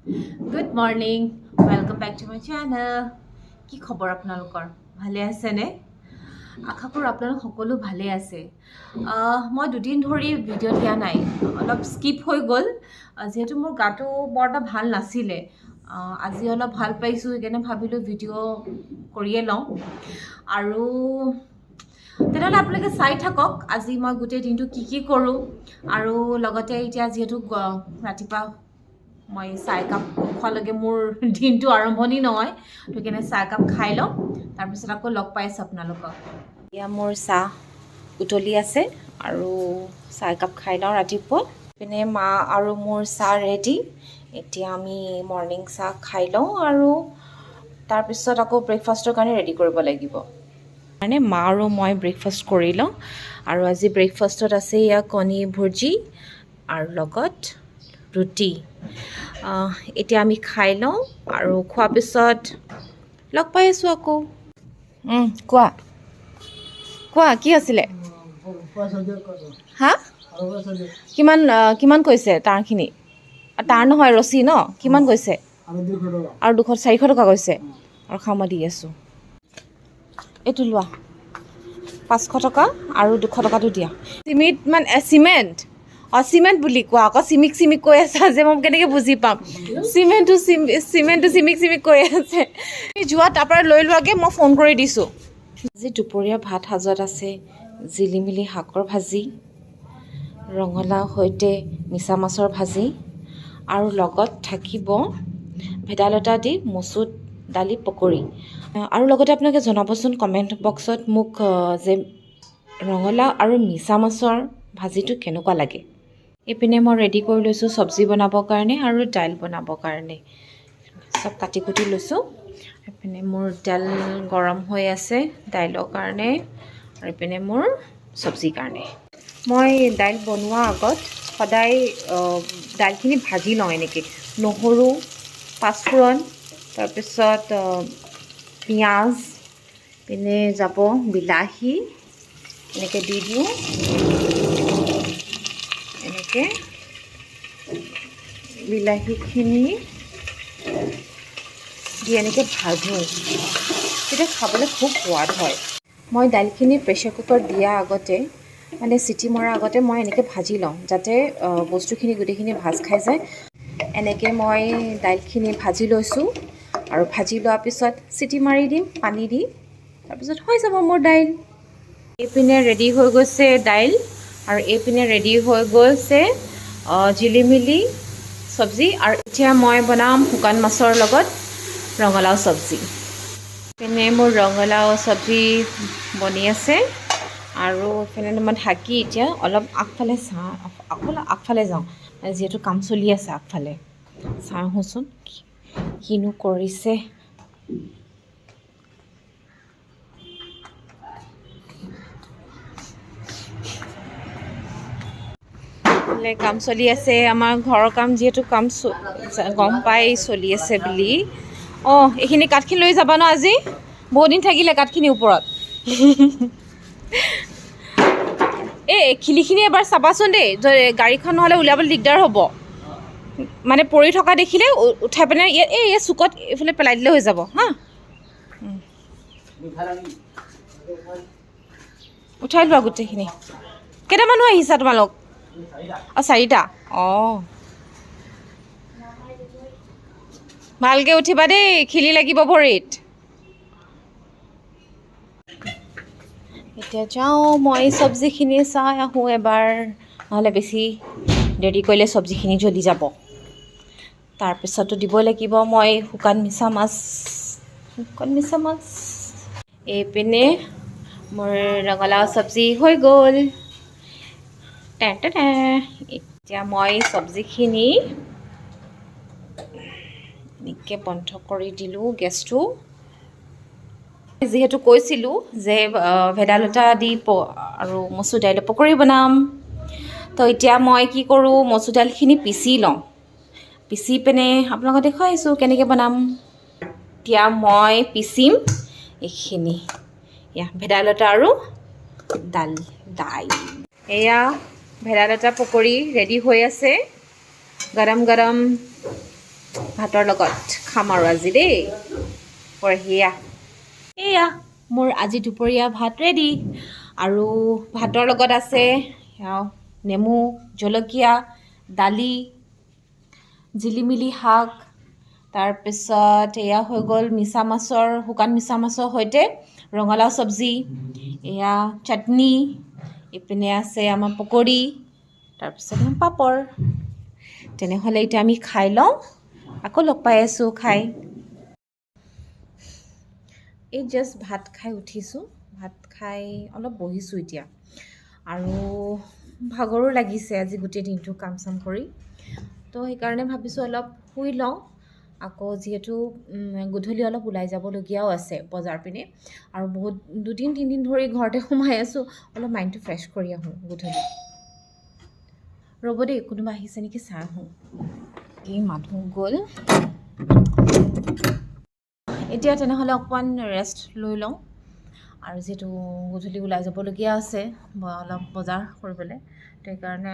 Good morning. Welcome back to my channel. কি খবৰ আপোনালোকৰ? ভালে আছেনে? আশা কৰোঁ আপোনালোক সকলো ভালে আছে। মই দুদিন ধৰি ভিডিঅ' দিয়া নাই। অলপ স্কিপ হৈ গ'ল। যিহেতু মোৰ গাটো বৰ এটা ভাল নাছিলে। আজি অলপ ভাল পাইছোঁ, সেইকাৰণে ভাবিলোঁ ভিডিঅ' কৰিয়ে লওঁ। আৰু তেনেহ'লে আপোনালোকে চাই থাকক আজি মই গোটেই দিনটো কি কৰোঁ। আৰু লগতে এতিয়া যিহেতু ৰাতিপুৱা মই চাহ একাপ খোৱালৈকে মোৰ দিনটো আৰম্ভণি নহয়, সেইকাৰণে চাহ একাপ খাই লওঁ, তাৰপিছত আকৌ লগ পাই আছোঁ আপোনালোকক। এতিয়া মোৰ চাহ উতলি আছে আৰু চাহ একাপ খাই লওঁ ৰাতিপুৱা। পিনে মা আৰু মোৰ চাহ ৰেডি। এতিয়া আমি মৰ্ণিং চাহ খাই লওঁ আৰু তাৰপিছত আকৌ ব্ৰেকফাষ্টৰ কাৰণে ৰেডি কৰিব লাগিব। মানে মা আৰু মই ব্ৰেকফাষ্ট কৰি লওঁ আৰু আজি ব্ৰেকফাষ্টত আছে এয়া কণী ভুৰ্জি আৰু লগত ৰুটি। এতিয়া আমি খাই লওঁ আৰু খোৱাৰ পিছত লগ পাই আছোঁ আকৌ। কোৱা কোৱা কি আছিলে? হা কিমান কৈছে তাৰখিনি? তাৰ নহয় ৰছী ন? কিমান কৈছে? আৰু 400 টকা কৈছে। আৰু খাওঁ মই দি আছোঁ। এইটো লোৱা 500 টকা আৰু 200 টকাটো দিয়া। চিমেণ্ট চিমেণ্ট বুলি কোৱা আকৌ, চিমিক কৈ আছা যে মই কেনেকৈ বুজি পাম? চিমেণ্টটো চিমিক কৈ আছে। যোৱা তাৰপৰা লৈ লোৱাকৈ মই ফোন কৰি দিছোঁ। আজি দুপৰীয়া ভাত সাজত আছে জিলিমিলি শাকৰ ভাজি, ৰঙালাও সৈতে মিছা মাছৰ ভাজি আৰু লগত থাকিব ভেদাইলতা দি মচুৰ দালি পকৰি। আৰু লগতে আপোনালোকে জনাবচোন কমেণ্ট বক্সত মোক যে ৰঙালাও আৰু মিছা মাছৰ ভাজিটো কেনেকুৱা লাগে। এইপিনে মই ৰেডি কৰি লৈছোঁ চব্জি বনাবৰ কাৰণে আৰু দাইল বনাবৰ কাৰণে। চব কাটি কুটি লৈছোঁ। এইপিনে মোৰ তেল গৰম হৈ আছে দাইলৰ কাৰণে আৰু এইপিনে মোৰ চব্জিৰ কাৰণে। মই দাইল বনোৱাৰ আগত সদায় দাইলখিনি ভাজি লওঁ এনেকৈ। নহৰু, পাঁচফোৰণ, তাৰপিছত পিঁয়াজ, পিনে যাব বিলাহী, এনেকৈ দি দিওঁ। এনেকৈ বিলাহীখিনি দি এনেকৈ ভাজোঁ, তেতিয়া খাবলৈ খুব সোৱাদ হয়। মই দাইলখিনি প্ৰেছাৰ কুকাৰত দিয়াৰ আগতে মানে চিটি মৰাৰ আগতে মই এনেকৈ ভাজি লওঁ, যাতে বস্তুখিনি গোটেইখিনি ভাজ খাই যায়। এনেকৈ মই দাইলখিনি ভাজি লৈছোঁ আৰু ভাজি লোৱাৰ পিছত চিটি মাৰি দিম পানী দি, তাৰপিছত হৈ যাব মোৰ দাইল। এইপিনে ৰেডি হৈ গৈছে দাইল আৰু এইপিনে ৰেডি হৈ গৈছে জিলিমিলি চব্জি। আৰু এতিয়া মই বনাম শুকান মাছৰ লগত ৰঙালাও চব্জি। পিনে মোৰ ৰঙালাও চব্জি বনি আছে আৰু এইফালে মই ঢাকি এতিয়া অলপ আগফালে যাওঁ, যিহেতু কাম চলি আছে আগফালে। চাওঁচোন কিনো কৰিছে। কাম চলি আছে আমাৰ ঘৰৰ কাম, যিহেতু কাম গম পাই চলি আছে বুলি। এইখিনি কাঠখিনি লৈ যাবা ন? আজি বহুত দিন থাকিলে কাঠখিনি ওপৰত। এই খিলিখিনি এবাৰ চাবাচোন দেই, গাড়ীখন নহ'লে উলিয়াবলৈ দিগদাৰ হ'ব। মানে পৰি থকা দেখিলে উঠাই পেলাই এই চুকত এইফালে পেলাই দিলে হৈ যাব হা। উঠাই লোৱা গোটেইখিনি। কেইটা মানুহ আহিছা তোমালোক? 4টা। ভালকৈ উঠিবা দেই, খিলি লাগিব ভৰিত। এতিয়া যাওঁ মই চব্জিখিনি চাই আহোঁ এবাৰ, নহ'লে বেছি দেৰি কৰিলে চব্জিখিনি জ্বলি যাব। তাৰপিছতো দিব লাগিব মই শুকান মিছা মাছ। এইপিনে মোৰ ৰঙালাও চব্জি হৈ গ'ল। এতিয়া মই চব্জিখিনি এনেকৈ বন্ধ কৰি দিলোঁ গেছটো। যিহেতু কৈছিলোঁ যে ভেদাইলতা দি আৰু মচুৰ দাইলৰ পকৰি বনাম, তো এতিয়া মই কি কৰোঁ, মচুৰ দাইলখিনি পিচি লওঁ। পিচি পিনে আপোনালোকক দেখুৱাই আছোঁ কেনেকৈ বনাম। এতিয়া মই পিচিম এইখিনি, ভেদাইলতা আৰু দাইল। এয়া ভেদাইলতা পকৰি ৰেডি হৈ আছে। গৰম গৰম ভাতৰ লগত খাম আৰু আজি দেই বঢ়িয়া এয়া মোৰ আজি দুপৰীয়া ভাত ৰেডি আৰু ভাতৰ লগত আছে নেমু জলকীয়া দালি জিলিমিলি শাক তাৰপিছত এয়া হৈ গ'ল শুকান মিছা মাছৰ সৈতে ৰঙালাও চব্জি এয়া চাটনি ইপিনে আছে আমাৰ পকৰি তাৰপিছত পাপৰ তেনেহ'লে এতিয়া আমি খাই লওঁ আকৌ লগ পাই আছোঁ খাই এই জাষ্ট ভাত খাই উঠিছোঁ ভাত খাই অলপ বহিছোঁ এতিয়া আৰু ভাগৰো লাগিছে আজি গোটেই দিনটো কাম চাম কৰি তো সেইকাৰণে ভাবিছোঁ অলপ শুই লওঁ আকৌ যিহেতু গধূলি অলপ ওলাই যাবলগীয়াও আছে বজাৰ পিনে আৰু বহুত 2-3 দিন ধৰি ঘৰতে সোমাই আছোঁ অলপ মাইণ্ডটো ফ্ৰেছ কৰি আহোঁ গধূলি ৰ'ব দেই কোনোবা আহিছে নেকি চাই আহোঁ এই মানুহ গ'ল এতিয়া তেনেহ'লে অকণমান ৰেষ্ট লৈ লওঁ আৰু যিহেতু গধূলি ওলাই যাবলগীয়া আছে অলপ বজাৰ কৰিবলৈ তো সেইকাৰণে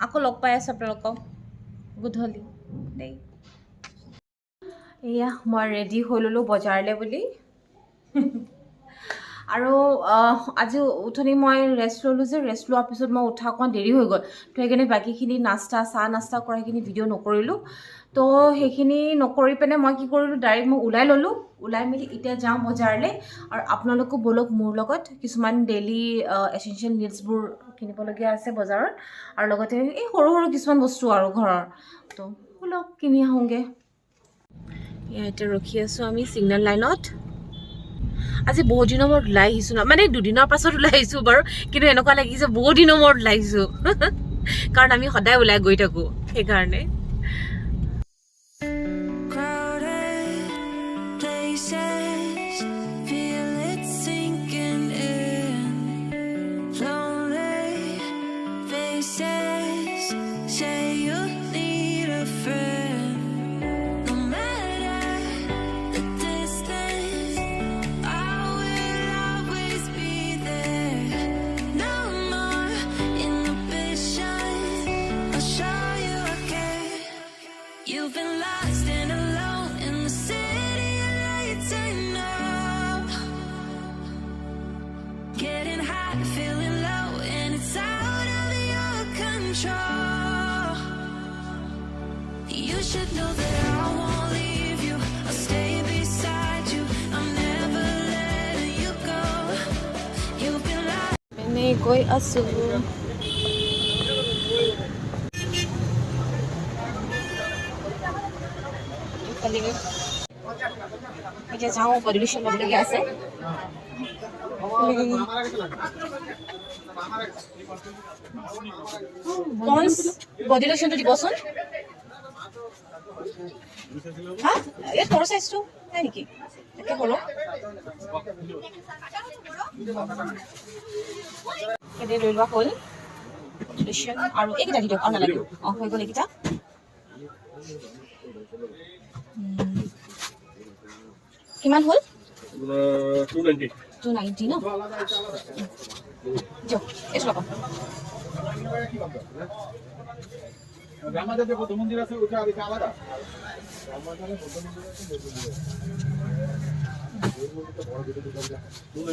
আকৌ লগ পাই আছোঁ আপোনালোকক গধূলি দেই এয়া মই ৰেডি হৈ ল'লোঁ বজাৰলৈ বুলি আৰু আজি উঠনি মই ৰেষ্ট ল'লোঁ যে ৰেষ্ট লোৱাৰ পিছত মই উঠা অকণমান দেৰি হৈ গ'ল তো সেইকাৰণে বাকীখিনি চাহ নাস্তা কৰাখিনি ভিডিঅ' নকৰিলোঁ তো সেইখিনি নকৰি পিনে মই কি কৰিলোঁ ডাইৰেক্ট মই ওলাই ল'লোঁ ওলাই মেলি এতিয়া যাওঁ বজাৰলৈ আৰু আপোনালোকো ব'লক মোৰ লগত কিছুমান ডেইলি এচেঞ্চিয়েল নিডছবোৰ কিনিবলগীয়া আছে বজাৰত আৰু লগতে এই সৰু সৰু কিছুমান বস্তু আৰু ঘৰৰ তো ব'লক কিনি আহোঁগৈ এতিয়া ৰখি আছোঁ আমি ছিগনেল লাইনত আজি বহুত দিনৰ মূৰত ওলাই আহিছোঁ ন মানে 2 দিনৰ পাছত ওলাই আহিছোঁ বাৰু কিন্তু এনেকুৱা লাগিছে বহুত দিনৰ মূৰত ওলাই আহিছোঁ কাৰণ আমি সদায় ওলাই গৈ থাকোঁ সেইকাৰণে You've been lost and alone in the city of lights I know. Getting high, feeling low, and it's out of your control. You should know that I won't leave you. I'll stay beside you. I'm never letting you go. You've been lost. Pene koi asu. এতিয়া যাওঁ body lotion ল'বলগীয়া আছে ponds body লোশ্যনটো দিবচোন হা এই সৰু চাইজটো নাই নেকি একে সৰু এনে লৈ লোৱা হ'ল লোশ্যন আৰু এইকেইটা দি দিয়ক আৰু নালাগে হৈ গ'ল এইকেইটা কিমান হ'ল 290 ন যো এসো বাবা গ্রামাতে বৌদ্ধ মন্দির আছে ওটা আলাদা আলাদা গ্রামাতে বৌদ্ধ মন্দির আছে এর মধ্যে তো বড় দুটো দোকান আছে 290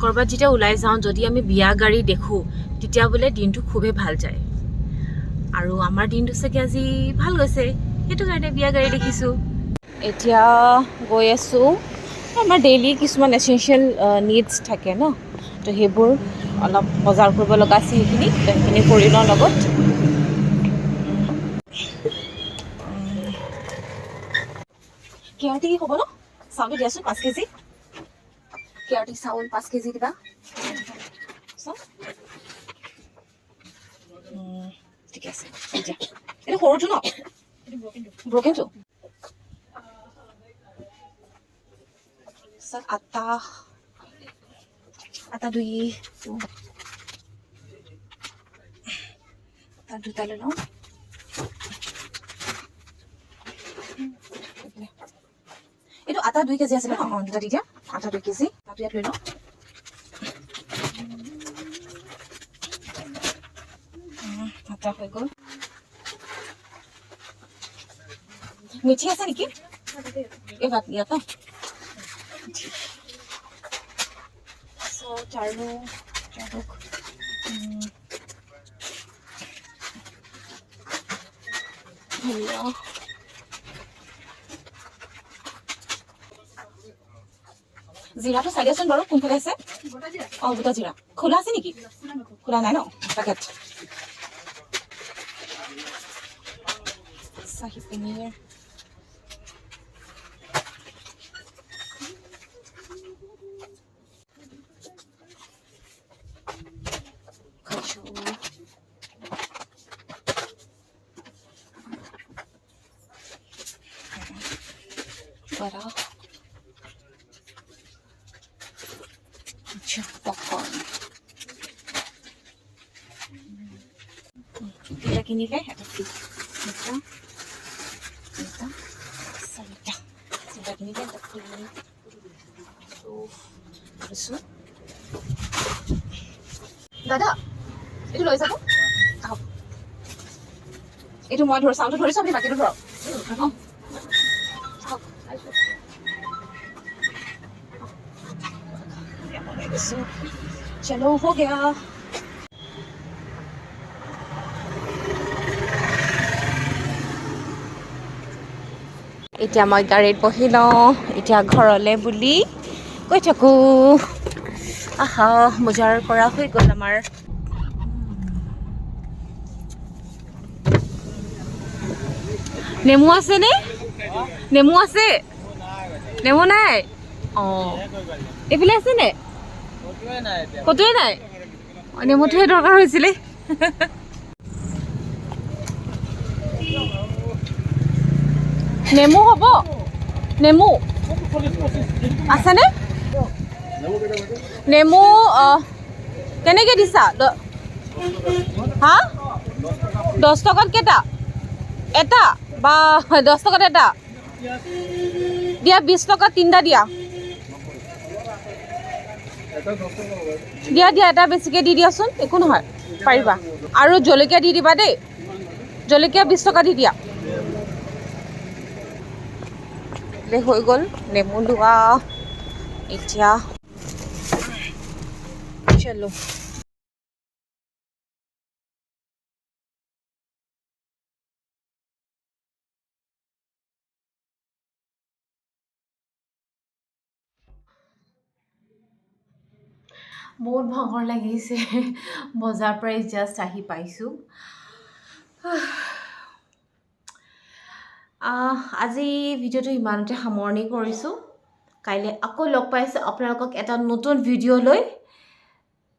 কৰবাত যেতিয়া ওলাই যাওঁ যদি আমি বিয়া গাড়ী দেখোঁ তেতিয়া বোলে দিনটো খুবেই ভাল যায় আৰু আমাৰ দিনটো চাগে আজি ভাল গৈছে সেইটো কাৰণে বিয়া গাড়ী দেখিছোঁ এতিয়া গৈ আছোঁ আমাৰ ডেইলি কিছুমান এচেঞ্চিয়েল নিডছ থাকে ন তো সেইবোৰ অলপ বজাৰ কৰিব লগা আছে সেইখিনি কৰি লওঁ লগত কেয়াৰটি হ'ব ন চাউলটো দিয়াচোন 5 কেজি কেয়াৰটি চাউল 5 কেজি দিবা ঠিক আছে এতিয়া এইটো সৰুটো ন ব্ৰকেনটো আটা দুই দুটা লৈ লওঁ এইটো আটা 2 কেজি আছিলে ন দুটা দি দিয়া আটা 2 কেজি তাতো ইয়াত লৈ লওঁ এটা হৈ গ'ল মিঠি আছে নেকি এই ভাত ইয়াত চাৰু চাওক ধনিয়া জিৰাটো চাই দিয়াচোন বাৰু কোনফালে আছে অঁ গোটা জিৰা খোলা আছে নেকি খোলা নাই ন পেকেট চাহি পনীৰ बड़ा अच्छा पॉपकॉर्न এটা কিনিলে এটা ফ্ৰী এটা এটা চাৰিটা এটা কিনিলে এটা ফ্ৰী দাদা এইটো লৈ যাব আহক এইটো মই ধৰ চাউলটো ধৰিছোঁ আপুনি বাকীটো ধৰক चलो हो गया এতিয়া মই গাড়ীত বহি লওঁ এতিয়া ঘৰলৈ বুলি কৈ থাকোঁ আহা বজাৰ কৰা হৈ গ'ল আমাৰ নেমু আছেনে নেমু আছে নেমু নাই অঁ এইফালে আছেনে কতোৱে নাই নেমুটোহে দৰকাৰ হৈছিলে নেমু হ'ব নেমু আছেনে নেমু কেনেকৈ দিছা হা 10 টকাত কেইটা এটা বা 10 টকাত এটা দিয়া 20 টকাত 3টা দিয়া দিয়া দিয়া এটা বেছিকৈ দি দিয়াচোন একো নহয় পাৰিবা আৰু জলকীয়া দি দিবা দেই জলকীয়া 20 টকা দি দিয়া হৈ গ'ল নেমু লোৱা এতিয়া চলো বহুত ভাগৰ লাগিছে বজাৰ পৰা জাষ্ট আহি পাইছোঁ আজি ভিডিঅ'টো ইমানতে সামৰণি কৰিছোঁ কাইলৈ আকৌ লগ পাইছোঁ আপোনালোকক এটা নতুন ভিডিঅ' লৈ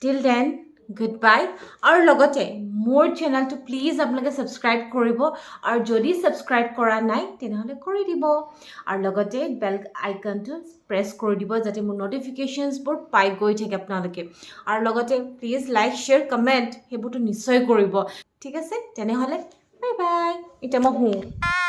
টিল দেন গুড বাই আৰু লগতে মোৰ চেনেলটো প্লিজ আপোনালোকে ছাবস্ক্ৰাইব কৰিব আৰু যদি ছাবস্ক্ৰাইব কৰা নাই তেনেহ'লে কৰি দিব আৰু লগতে বেল আইকনটো প্ৰেছ কৰি দিব যাতে মোৰ ন'টিফিকেশ্যনছবোৰ পাই গৈ থাকে আপোনালোকে আৰু লগতে প্লিজ লাইক শ্বেয়াৰ কমেণ্ট সেইবোৰতো নিশ্চয় কৰিব ঠিক আছে তেনেহ'লে বাই বাই এতিয়া মই শুওঁ